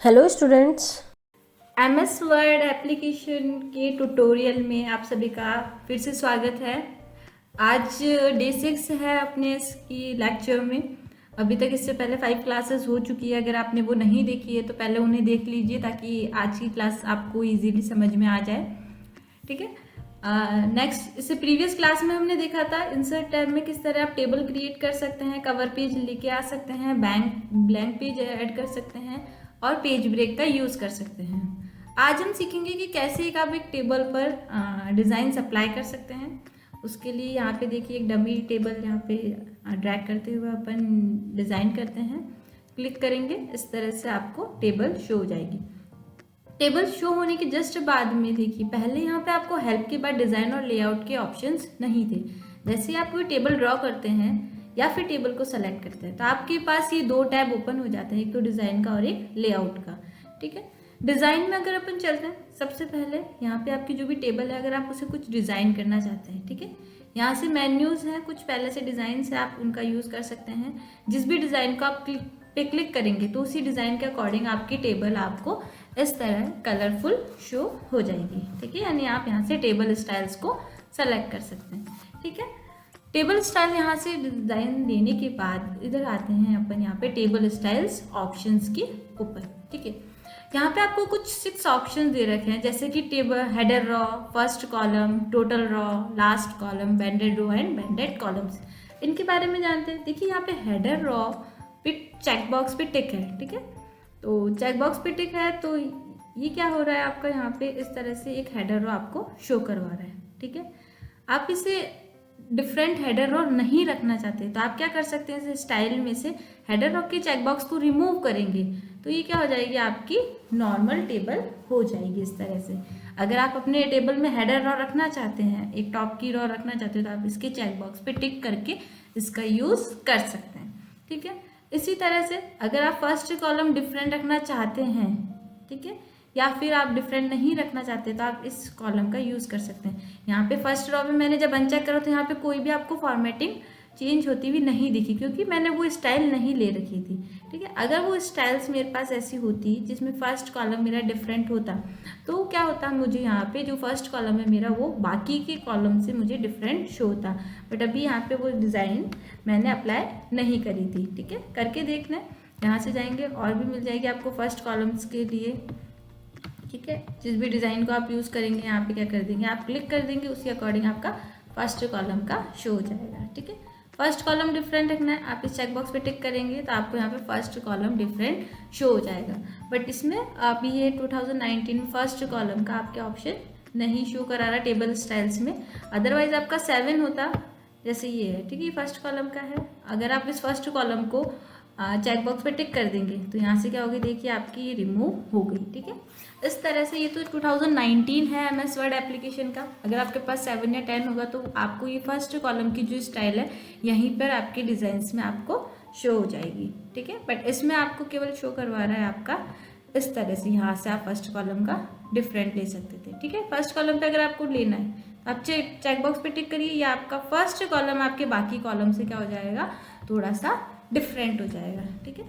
Hello students. MS word application के tutorial में आप सभी का फिर से स्वागत है। आज डे 6 है अपने इसकी लेक्चर में। अभी तक इससे पहले 5 क्लासेस हो चुकी है। अगर आपने वो नहीं देखी है तो पहले उन्हें देख लीजिए ताकि आज की क्लास आपको इजीली समझ में आ जाए। ठीक है। नेक्स्ट, इससे प्रीवियस क्लास में हमने देखा था इंसर्ट टैब में किस तरह आप टेबल क्रिएट कर सकते हैं, कवर पेज लेके आ सकते हैं, ब्लैंक पेज ऐड कर सकते हैं और पेज ब्रेक का यूज़ कर सकते हैं। आज हम सीखेंगे कि कैसे एक आप एक टेबल पर डिज़ाइन अप्लाई कर सकते हैं। उसके लिए यहाँ पे देखिए एक डमी टेबल यहाँ पे ड्रैग करते हुए अपन डिज़ाइन करते हैं। क्लिक करेंगे, इस तरह से आपको टेबल शो हो जाएगी। टेबल शो होने के जस्ट बाद में देखिए, पहले यहाँ पे आपको हेल्प के बाद डिज़ाइन और लेआउट के ऑप्शंस नहीं थे। जैसे आप कोई टेबल ड्रॉ करते हैं या फिर टेबल को सेलेक्ट करते हैं तो आपके पास ये दो टैब ओपन हो जाते हैं, एक तो डिज़ाइन का और एक लेआउट का। ठीक है। डिज़ाइन में अगर अपन चलते हैं, सबसे पहले यहाँ पे आपकी जो भी टेबल है, अगर आप उसे कुछ डिज़ाइन करना चाहते हैं, ठीक है, यहाँ से मेन्यूज़ हैं, कुछ पहले से डिज़ाइन है, आप उनका यूज़ कर सकते हैं। जिस भी डिज़ाइन को आप पे क्लिक करेंगे तो उसी डिज़ाइन के अकॉर्डिंग आपकी टेबल आपको इस तरह कलरफुल शो हो जाएगी। ठीक है, यानी आप यहाँ से टेबल स्टाइल्स को सेलेक्ट कर सकते हैं। ठीक है, टेबल स्टाइल यहाँ से डिज़ाइन देने के बाद इधर आते हैं अपन यहाँ पे टेबल स्टाइल्स ऑप्शंस के ऊपर। ठीक है, यहाँ पे आपको कुछ 6 ऑप्शन दे रखे हैं, जैसे कि table header row, first column, total row, last column, banded row and banded columns. इनके बारे में जानते हैं। देखिए यहाँ पे हेडर रॉ पे चेक बॉक्स पे टिक है। ठीक है, तो चेक बॉक्स पे टिक है तो ये क्या हो रहा है आपका, यहाँ पे इस तरह से एक हेडर रो आपको शो करवा रहा है। ठीक है, आप इसे डिफरेंट हेडर रो नहीं रखना चाहते तो आप क्या कर सकते हैं, इस स्टाइल में से हेडर रो के चेकबॉक्स को रिमूव करेंगे तो ये क्या हो जाएगी, आपकी नॉर्मल टेबल हो जाएगी इस तरह से। अगर आप अपने टेबल में हेडर रो रखना चाहते हैं, एक टॉप की रो रखना चाहते हैं, तो आप इसके चेकबॉक्स पे टिक करके इसका यूज़ कर सकते हैं। ठीक है, इसी तरह से अगर आप फर्स्ट कॉलम डिफरेंट रखना चाहते हैं, ठीक है, या फिर आप डिफरेंट नहीं रखना चाहते तो आप इस कॉलम का यूज़ कर सकते हैं। यहाँ पे फर्स्ट रो में मैंने जब अनचेक करा तो यहाँ पे कोई भी आपको फॉर्मेटिंग चेंज होती हुई नहीं दिखी, क्योंकि मैंने वो स्टाइल नहीं ले रखी थी। ठीक है, अगर वो स्टाइल्स मेरे पास ऐसी होती जिसमें फर्स्ट कॉलम मेरा डिफरेंट होता तो क्या होता, मुझे यहाँ पे जो फर्स्ट कॉलम है मेरा वो बाकी के कॉलम से मुझे डिफरेंट शो होता। बट अभी यहाँ पे वो डिज़ाइन मैंने अप्लाई नहीं करी थी। ठीक है, करके देखना, यहाँ से जाएंगे और भी मिल जाएगी आपको फर्स्ट कॉलम्स के लिए। ठीक है, जिस भी डिज़ाइन को आप यूज़ करेंगे यहाँ पे क्या कर देंगे, आप क्लिक कर देंगे, उसी अकॉर्डिंग आपका फर्स्ट कॉलम का शो हो जाएगा। ठीक है, फर्स्ट कॉलम डिफरेंट रखना है, आप इस चेकबॉक्स पे टिक करेंगे तो आपको यहाँ पे फर्स्ट कॉलम डिफरेंट शो हो जाएगा। बट इसमें आप ये 2019 फर्स्ट कॉलम का आपके ऑप्शन नहीं शो करा रहा टेबल स्टाइल्स में। अदरवाइज आपका 7 होता, जैसे ये है। ठीक है, फर्स्ट कॉलम का है। अगर आप इस फर्स्ट कॉलम को चेकबॉक्स पे टिक कर देंगे तो यहाँ से क्या होगी, देखिए आपकी ये रिमूव हो गई। ठीक है, इस तरह से ये तो 2019 है MS वर्ड एप्लीकेशन का। अगर आपके पास 7 या 10 होगा तो आपको ये फर्स्ट कॉलम की जो स्टाइल है यहीं पर आपके डिज़ाइंस में आपको शो हो जाएगी। ठीक है, बट इसमें आपको केवल शो करवा रहा है आपका इस तरह से। यहाँ से आप फर्स्ट कॉलम का डिफरेंट ले सकते थे। ठीक है, फर्स्ट कॉलम पे अगर आपको लेना है तो आप चेकबॉक्स पे टिक करिए, या आपका फर्स्ट कॉलम आपके बाकी कॉलम से क्या हो जाएगा, थोड़ा सा डिफरेंट हो जाएगा। ठीक है,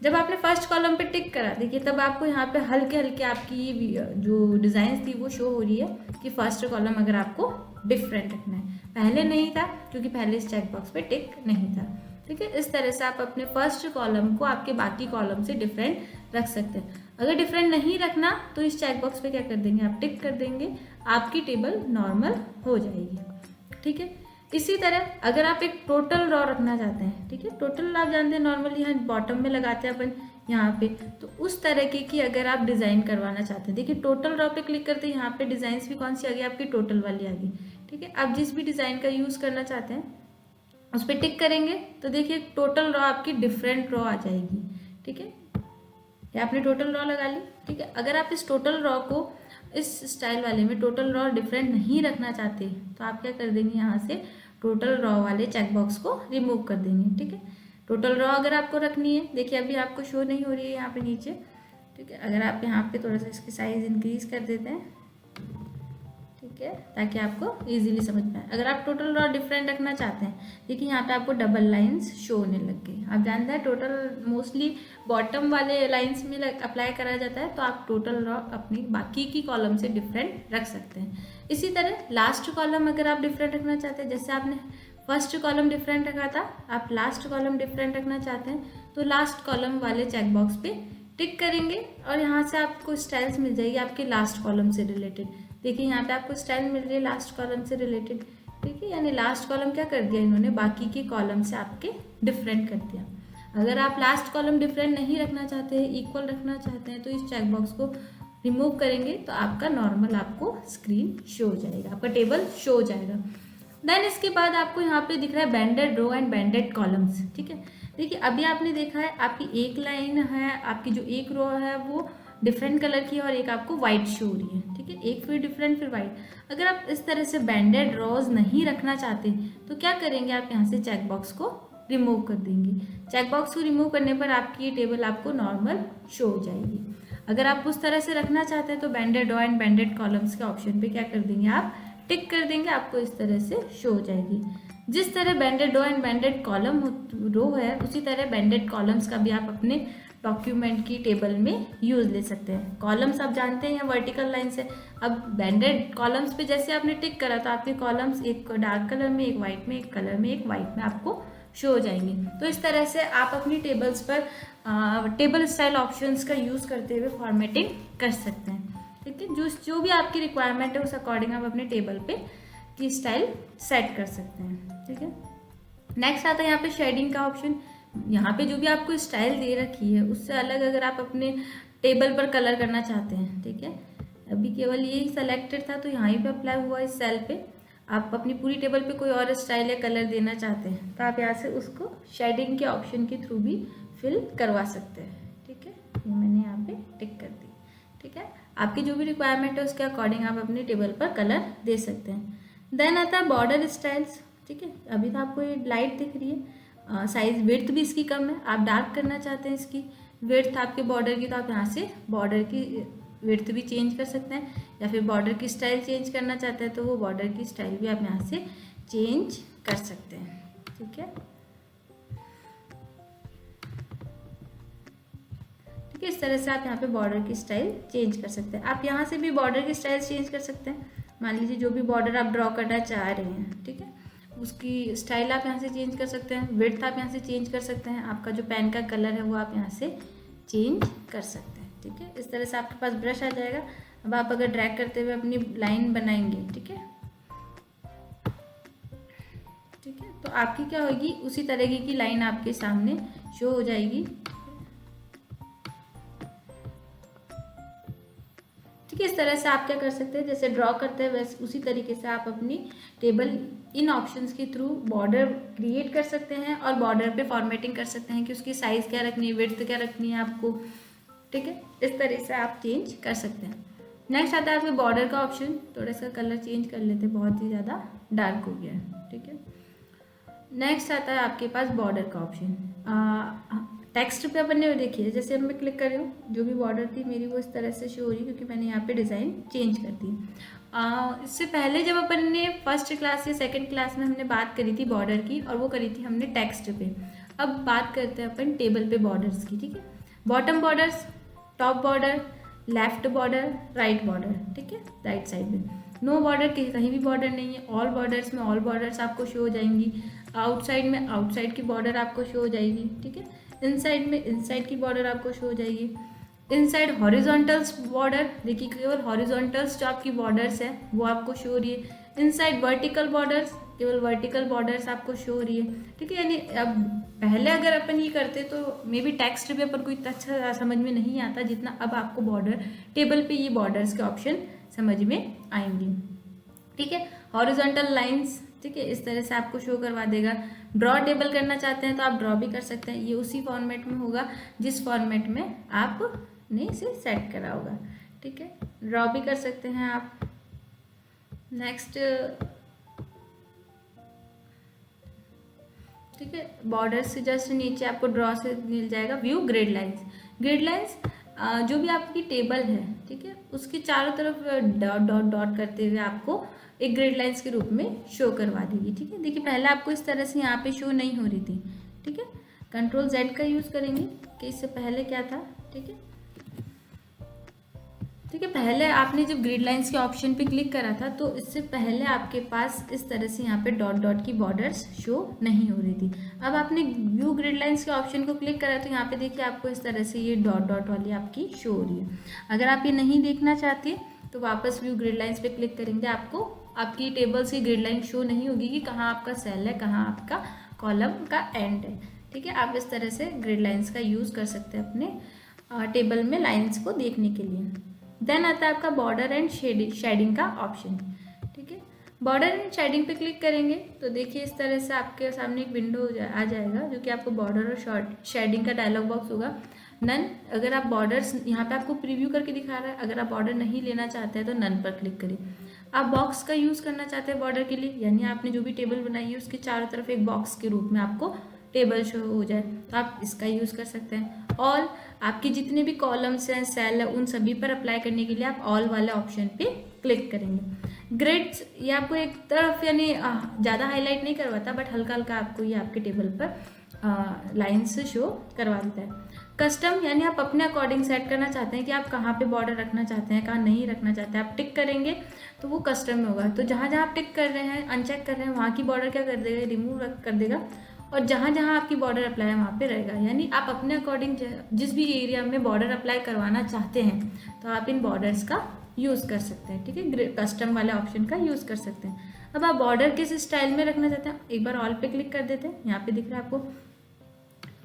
जब आपने फर्स्ट कॉलम पे टिक करा, देखिए तब आपको यहाँ पे हल्के हल्के आपकी जो डिज़ाइन थी वो शो हो रही है कि फर्स्ट कॉलम अगर आपको डिफरेंट रखना है। पहले नहीं था क्योंकि पहले इस चेक बॉक्स पे टिक नहीं था। ठीक है, इस तरह से आप अपने फर्स्ट कॉलम को आपके बाकी कॉलम से डिफरेंट रख सकते हैं। अगर डिफरेंट नहीं रखना तो इस चेक बॉक्स पे क्या कर देंगे, आप टिक कर देंगे, आपकी टेबल नॉर्मल हो जाएगी। ठीक है, इसी तरह अगर आप एक टोटल रॉ रखना चाहते हैं, ठीक है, टोटल आप जानते हैं नॉर्मली यहाँ बॉटम में लगाते हैं अपन यहाँ पे, तो उस तरह की अगर आप डिज़ाइन करवाना चाहते हैं, देखिए टोटल रॉ पे क्लिक करते हैं, यहाँ पे डिज़ाइंस भी कौन सी आ गई, आपकी टोटल वाली आ गई। ठीक है, आप जिस भी डिज़ाइन का यूज़ करना चाहते हैं उस पर टिक करेंगे तो देखिए टोटल रॉ आपकी डिफरेंट रॉ आ जाएगी। ठीक है, या आपने टोटल रॉ लगा ली। ठीक है, अगर आप इस टोटल रॉ को इस स्टाइल वाले में टोटल रॉ डिफरेंट नहीं रखना चाहते तो आप क्या कर देंगे, यहाँ से टोटल रॉ वाले चेकबॉक्स को रिमूव कर देंगे। ठीक है, टोटल रॉ अगर आपको रखनी है, देखिए अभी आपको शो नहीं हो रही है यहाँ पे नीचे। ठीक है, अगर आप यहाँ पे थोड़ा सा इसकी साइज इंक्रीज कर देते हैं, ठीक ठीक है, ताकि आपको इजीली समझ में आए। अगर आप टोटल रो डिफरेंट रखना चाहते हैं, देखिए यहाँ पे आपको डबल लाइंस शो होने लग गई। आप जानते हैं टोटल मोस्टली बॉटम वाले लाइंस में अप्लाई करा जाता है, तो आप टोटल रो अपनी बाकी की कॉलम से डिफरेंट रख सकते हैं। इसी तरह लास्ट कॉलम अगर आप डिफरेंट रखना चाहते हैं, जैसे आपने फर्स्ट कॉलम डिफरेंट रखा था, आप लास्ट कॉलम डिफरेंट रखना चाहते हैं तो लास्ट कॉलम वाले चेक बॉक्स पे टिक करेंगे और यहाँ से आपको स्टाइल्स मिल जाएगी आपके लास्ट कॉलम से रिलेटेड। देखिए यहाँ पे आपको स्टाइल मिल रही है लास्ट कॉलम से रिलेटेड, ठीक है, यानी लास्ट कॉलम क्या कर दिया इन्होंने, बाकी के कॉलम से आपके डिफरेंट कर दिया। अगर आप लास्ट कॉलम डिफरेंट नहीं रखना चाहते हैं, इक्वल रखना चाहते हैं, तो इस चेक बॉक्स को रिमूव करेंगे तो आपका नॉर्मल आपको स्क्रीन शो हो जाएगा, आपका टेबल शो हो जाएगा। देन इसके बाद आपको यहाँ पे दिख रहा है बैंडेड रो एंड बैंडेड कॉलम्स, ठीक है। देखिए अभी आपने देखा है आपकी एक लाइन है, आपकी जो एक रो है वो डिफरेंट कलर की है और एक आपको वाइट शो हो रही है, ठीक है, एक फिर डिफरेंट फिर वाइट। अगर आप इस तरह से बैंडेड रोज नहीं रखना चाहते तो क्या करेंगे, आप यहाँ से चेक बॉक्स को रिमूव कर देंगे। चेक बॉक्स को रिमूव करने पर आपकी ये टेबल आपको नॉर्मल शो हो जाएगी। अगर आप उस तरह से रखना चाहते हैं तो बैंडेड रो एंड बैंडेड कॉलम्स के ऑप्शन पे क्या कर देंगे, आप टिक कर देंगे, आपको इस तरह से शो हो जाएगी। जिस तरह बैंडेड रो एंड बैंडेड कॉलम रो है, उसी तरह बैंडेड कॉलम्स का भी आप अपने डॉक्यूमेंट की टेबल में यूज ले सकते हैं। कॉलम्स आप जानते हैं यहाँ वर्टिकल लाइन से, अब बैंडेड कॉलम्स पे जैसे आपने टिक करा तो आपके कॉलम्स एक डार्क कलर में, एक वाइट में, एक कलर में, एक वाइट में आपको शो हो जाएंगे। तो इस तरह से आप अपनी टेबल्स पर टेबल स्टाइल ऑप्शंस का यूज़ करते हुए फॉर्मेटिंग कर सकते हैं, ठीक है। जो भी आपकी रिक्वायरमेंट है उस अकॉर्डिंग आप अपने टेबल पे की स्टाइल सेट कर सकते हैं, ठीक है। नेक्स्ट आता है यहाँ पे शेडिंग का ऑप्शन। यहाँ पे जो भी आपको स्टाइल दे रखी है उससे अलग अगर आप अपने टेबल पर कलर करना चाहते हैं, ठीक है, अभी केवल यही सेलेक्टेड था तो यहाँ पे अप्लाई हुआ इस सेल पे। आप अपनी पूरी टेबल पे कोई और स्टाइल या कलर देना चाहते हैं तो आप यहाँ से उसको शेडिंग के ऑप्शन के थ्रू भी फिल करवा सकते हैं, ठीक है। ये मैंने यहाँ पे टिक कर दी, ठीक है। आपकी जो भी रिक्वायरमेंट है उसके अकॉर्डिंग आप अपनी टेबल पर कलर दे सकते हैं। देन आता है बॉर्डर स्टाइल्स, ठीक है। अभी तो आपको ये लाइट दिख रही है, साइज विड्थ भी इसकी कम है, आप डार्क करना चाहते हैं इसकी विड्थ आपके बॉर्डर की, तो आप यहाँ से बॉर्डर की विड्थ भी चेंज कर सकते हैं, या फिर बॉर्डर की स्टाइल चेंज करना चाहते हैं तो वो बॉर्डर की स्टाइल भी आप यहाँ से चेंज कर सकते हैं, ठीक है। ठीक है, इस तरह से आप यहाँ पे बॉर्डर की स्टाइल चेंज कर सकते हैं। आप यहाँ से भी बॉर्डर की स्टाइल चेंज कर सकते हैं। मान लीजिए जो भी बॉर्डर आप ड्रॉ करना चाह रहे हैं, ठीक है, उसकी स्टाइल आप यहाँ से चेंज कर सकते हैं, विड्थ आप यहाँ से चेंज कर सकते हैं, आपका जो पेन का कलर है वो आप यहाँ से चेंज कर सकते हैं, ठीक है। इस तरह से आपके पास ब्रश आ जाएगा। अब आप अगर ड्रैग करते हुए अपनी लाइन बनाएंगे, ठीक है, ठीक है, तो आपकी क्या होगी, उसी तरीके की लाइन आपके सामने शो हो जाएगी, ठीक है। इस तरह से आप क्या कर सकते हैं, जैसे ड्रॉ करते हैं वैसे उसी तरीके से आप अपनी टेबल इन ऑप्शंस के थ्रू बॉर्डर क्रिएट कर सकते हैं और बॉर्डर पे फॉर्मेटिंग कर सकते हैं कि उसकी साइज़ क्या रखनी है, विड्थ क्या रखनी है आपको, ठीक है। इस तरह से आप चेंज कर सकते हैं। नेक्स्ट आता है आपके बॉर्डर का ऑप्शन। थोड़ा सा कलर चेंज कर लेते हैं, बहुत ही ज़्यादा डार्क हो गया है, ठीक है। नेक्स्ट आता है आपके पास बॉर्डर का ऑप्शन। टेक्स्ट पे अपन ने देखिए, जैसे अब मैं क्लिक कर रही हूँ, जो भी बॉर्डर थी मेरी वो इस तरह से शो हो रही है क्योंकि मैंने यहाँ पे डिज़ाइन चेंज कर दी। इससे पहले जब अपन ने फर्स्ट क्लास या सेकंड क्लास में हमने बात करी थी बॉर्डर की, और वो करी थी हमने टेक्स्ट पे। अब बात करते हैं अपन टेबल पे बॉर्डर्स की, ठीक है। Bottom borders, top border, left border, right border, ठीक है, राइट साइड में नो बॉर्डर, कहीं भी बॉर्डर नहीं है। ऑल बॉर्डर्स में ऑल बॉर्डर्स आपको शो हो जाएंगी। आउटसाइड में आउटसाइड की बॉर्डर आपको शो हो जाएगी, ठीक है। इनसाइड में इनसाइड की बॉर्डर आपको शो हो जाएगी। इनसाइड हॉरिजॉन्टल्स बॉर्डर, देखिए केवल हॉरिजॉन्टल्स जो आपकी बॉर्डर्स है वो आपको शो हो रही है। इनसाइड वर्टिकल बॉर्डर्स, केवल वर्टिकल बॉर्डर्स आपको शो हो रही है, ठीक है। यानी अब पहले अगर अपन ये करते तो मे बी टेक्स्ट पे अपन को इतना अच्छा समझ में नहीं आता जितना अब आपको बॉर्डर टेबल पे ये बॉर्डर्स के ऑप्शन समझ में आएंगे, ठीक है। हॉरिजॉन्टल लाइंस, ठीक है, इस तरह से आपको शो करवा देगा। ड्रॉ टेबल करना चाहते हैं तो आप ड्रॉ भी कर सकते हैं, ये उसी फॉर्मेट में होगा जिस फॉर्मेट में आपने इसे सेट करा होगा, ठीक है। ड्रॉ भी कर सकते हैं आप। नेक्स्ट, ठीक है, बॉर्डर से जस्ट नीचे आपको ड्रॉ से मिल जाएगा view grid lines. Grid lines जो भी आपकी टेबल है, ठीक है, उसके चारों तरफ डॉट डॉट डॉट करते हुए आपको एक ग्रिड लाइंस के रूप में शो करवा देगी। ठीक है, देखिए पहले आपको इस तरह से यहाँ पे शो नहीं हो रही थी। ठीक है, कंट्रोल Z का यूज़ करेंगे कि इससे पहले क्या था। ठीक है, ठीक है, पहले आपने जब ग्रिड लाइंस के ऑप्शन पे क्लिक करा था तो इससे पहले आपके पास इस तरह से यहाँ पे डॉट डॉट की बॉर्डर्स शो नहीं हो रही थी। अब आपने व्यू ग्रिड लाइंस के ऑप्शन को क्लिक करा तो यहाँ पे देखिए आपको इस तरह से ये डॉट डॉट वाली आपकी शो हो रही है। अगर आप ये नहीं देखना चाहते तो वापस व्यू ग्रिड लाइंस पे क्लिक करेंगे, आपको आपकी टेबल्स की ग्रिड लाइन शो नहीं होगी कि कहाँ आपका सेल है, कहाँ आपका कॉलम का एंड है। ठीक है, आप इस तरह से ग्रिड लाइंस का यूज़ कर सकते हैं अपने टेबल में लाइंस को देखने के लिए। देन आता है आपका बॉर्डर एंड शेडिंग का ऑप्शन। ठीक है, बॉर्डर एंड शेडिंग पे क्लिक करेंगे तो देखिए इस तरह से आपके सामने एक विंडो आ जाएगा जो कि आपको बॉर्डर और शेडिंग का डायलॉग बॉक्स होगा। नन, अगर आप बॉर्डर्स यहाँ पे आपको प्रीव्यू करके दिखा रहा है, अगर आप बॉर्डर नहीं लेना चाहते हैं तो नन पर क्लिक करिए। आप बॉक्स का यूज़ करना चाहते हैं बॉर्डर के लिए, यानी आपने जो भी टेबल बनाई है उसके चारों तरफ एक बॉक्स के रूप में आपको टेबल शो हो जाए तो आप इसका यूज़ कर सकते हैं। ऑल, आपके जितने भी कॉलम्स हैं, सेल है, उन सभी पर अप्लाई करने के लिए आप ऑल वाले ऑप्शन पे क्लिक करेंगे। ग्रिड्स, ये आपको एक तरफ यानी ज़्यादा हाईलाइट नहीं करवाता बट हल्का हल्का आपको ये आपके टेबल पर लाइन्स शो करवा देता है। कस्टम, यानी आप अपने अकॉर्डिंग सेट करना चाहते हैं कि आप कहाँ पे बॉर्डर रखना चाहते हैं, कहाँ नहीं रखना चाहते हैं। आप टिक करेंगे तो वो कस्टम में होगा, तो जहाँ जहाँ आप टिक कर रहे हैं, अनचेक कर रहे हैं, वहाँ की बॉर्डर क्या कर देगा, रिमूव कर देगा, और जहाँ जहाँ आपकी बॉर्डर अप्लाई है वहाँ पे रहेगा। यानी आप अपने अकॉर्डिंग जिस भी एरिया में बॉर्डर अप्लाई करवाना चाहते हैं तो आप इन बॉर्डर्स का यूज़ कर सकते हैं। ठीक है, कस्टम वाले ऑप्शन का यूज़ कर सकते हैं। अब आप बॉर्डर किस स्टाइल में रखना चाहते हैं, एक बार ऑल पे क्लिक कर देते हैं। यहाँ पे दिख रहा है आपको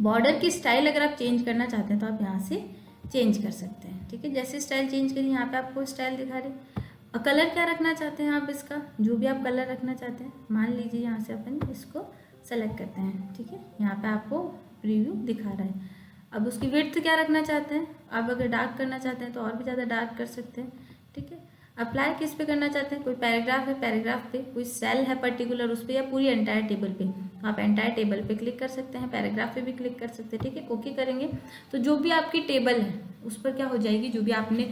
बॉर्डर की स्टाइल, अगर आप चेंज करना चाहते हैं तो आप यहाँ से चेंज कर सकते हैं। ठीक है, जैसे स्टाइल चेंज करिए, यहाँ पे आपको स्टाइल दिखा रहे। कलर क्या रखना चाहते हैं आप, इसका जो भी आप कलर रखना चाहते हैं, मान लीजिए यहाँ से अपन इसको सेलेक्ट करते हैं। ठीक है, यहाँ पे आपको प्रीव्यू दिखा रहा है। अब उसकी विड्थ क्या रखना चाहते हैं, आप अगर डार्क करना चाहते हैं तो और भी ज़्यादा डार्क कर सकते हैं। ठीक है, अप्लाई किस पे करना चाहते हैं, कोई पैराग्राफ है, पैराग्राफ पे, कोई सेल है पर्टिकुलर उस पर, या पूरी एंटायर टेबल पे, आप एंटायर टेबल पे क्लिक कर सकते हैं, पैराग्राफ पे भी क्लिक कर सकते हैं। ठीक है, ओके करेंगे तो जो भी आपकी टेबल है उस पर क्या हो जाएगी, जो भी आपने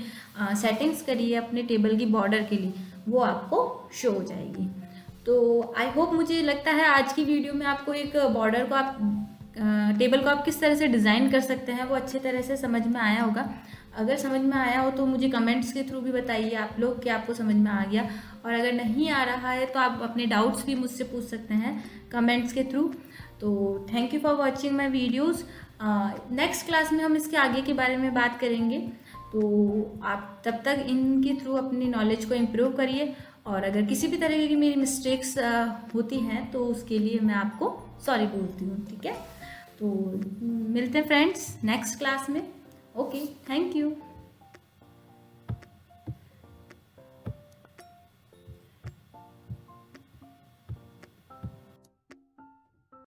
सेटिंग्स करी है अपने टेबल की बॉर्डर के लिए वो आपको शो हो जाएगी। तो आई होप, मुझे लगता है आज की वीडियो में आपको एक बॉर्डर को आप टेबल को आप किस तरह से डिज़ाइन कर सकते हैं वो अच्छे तरह से समझ में आया होगा। अगर समझ में आया हो तो मुझे कमेंट्स के थ्रू भी बताइए आप लोग कि आपको समझ में आ गया, और अगर नहीं आ रहा है तो आप अपने डाउट्स भी मुझसे पूछ सकते हैं कमेंट्स के थ्रू। तो thank you for watching my videos. Next class में हम इसके आगे के बारे में बात करेंगे, तो आप तब तक इनके थ्रू अपनी नॉलेज को इम्प्रूव करिए, और अगर किसी भी तरह की मेरी मिस्टेक्स होती हैं तो उसके लिए मैं आपको सॉरी बोलती हूँ। ठीक है, तो मिलते हैं फ्रेंड्स नेक्स्ट क्लास में। Okay, thank you.